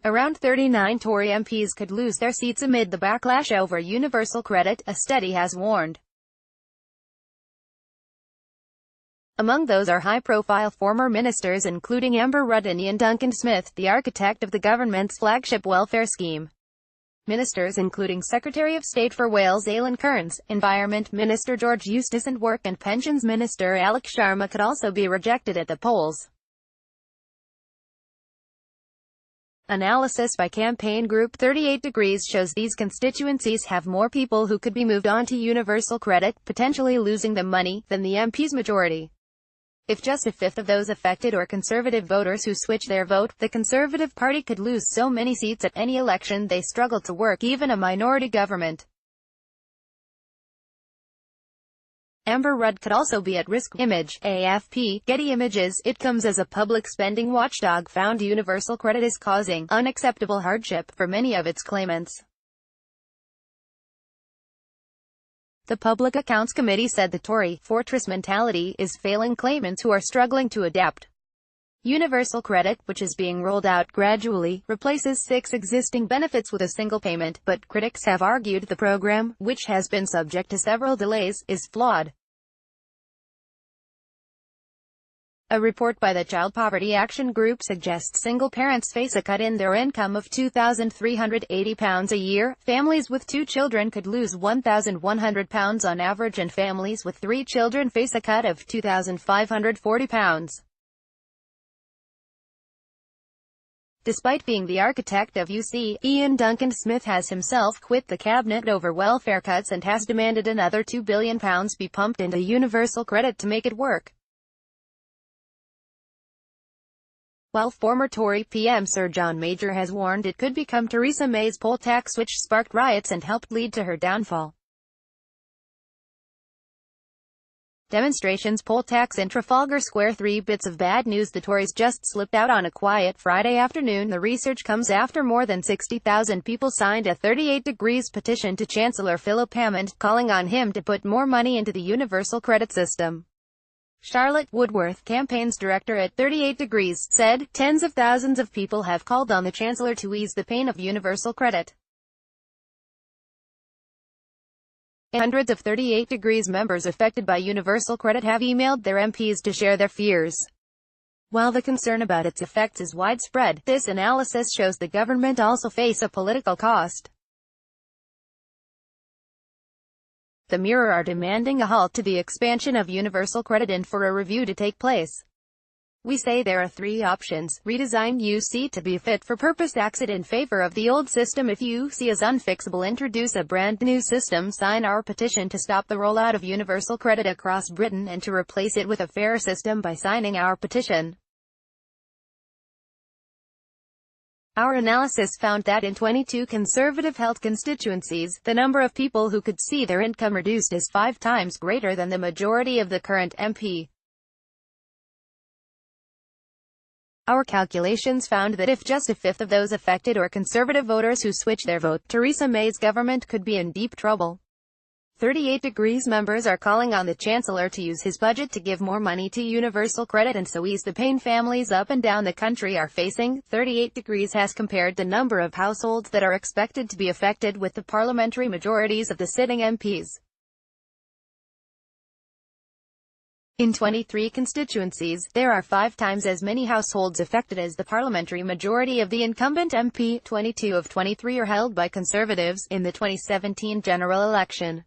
Around 39 Tory MPs could lose their seats amid the backlash over universal credit, a study has warned. Among those are high-profile former ministers including Amber Rudd and Iain Duncan Smith, the architect of the government's flagship welfare scheme. Ministers including Secretary of State for Wales Alun Cairns, Environment Minister George Eustice and Work and Pensions Minister Alok Sharma could also be rejected at the polls. Analysis by campaign group 38 Degrees shows these constituencies have more people who could be moved on to universal credit, potentially losing the money, than the MP's majority. If just a fifth of those affected are Conservative voters who switch their vote, the Conservative Party could lose so many seats at any election they struggle to work even a minority government. Amber Rudd could also be at risk. Image, AFP, Getty Images. It comes as a public spending watchdog found universal credit is causing unacceptable hardship for many of its claimants. The Public Accounts Committee said the Tory fortress mentality is failing claimants who are struggling to adapt. Universal credit, which is being rolled out gradually, replaces 6 existing benefits with a single payment, but critics have argued the program, which has been subject to several delays, is flawed. A report by the Child Poverty Action Group suggests single parents face a cut in their income of £2,380 a year, families with 2 children could lose £1,100 on average and families with 3 children face a cut of £2,540. Despite being the architect of UC, Iain Duncan Smith has himself quit the cabinet over welfare cuts and has demanded another £2 billion be pumped into universal credit to make it work. While former Tory PM Sir John Major has warned it could become Theresa May's poll tax, which sparked riots and helped lead to her downfall. Demonstrations. Poll tax in Trafalgar Square. 3 bits of bad news. The Tories just slipped out on a quiet Friday afternoon. The research comes after more than 60,000 people signed a 38 Degrees petition to Chancellor Philip Hammond, calling on him to put more money into the universal credit system. Charlotte Woodworth, campaigns director at 38 Degrees, said, "Tens of thousands of people have called on the Chancellor to ease the pain of universal credit. Hundreds of 38 Degrees members affected by universal credit have emailed their MPs to share their fears." While the concern about its effects is widespread, this analysis shows the government also face a political cost. The Mirror are demanding a halt to the expansion of universal credit and for a review to take place. "We say there are 3 options. Redesign UC to be fit for purpose, exit in favor of the old system. If UC is unfixable, introduce a brand new system. Sign our petition to stop the rollout of universal credit across Britain and to replace it with a fair system by signing our petition." Our analysis found that in 22 Conservative-held constituencies, the number of people who could see their income reduced is 5 times greater than the majority of the current MP. Our calculations found that if just a fifth of those affected are Conservative voters who switch their vote, Theresa May's government could be in deep trouble. 38 Degrees members are calling on the Chancellor to use his budget to give more money to universal credit and so ease the pain families up and down the country are facing. 38 Degrees has compared the number of households that are expected to be affected with the parliamentary majorities of the sitting MPs. In 23 constituencies, there are 5 times as many households affected as the parliamentary majority of the incumbent MP. 22 of 23 are held by Conservatives in the 2017 general election.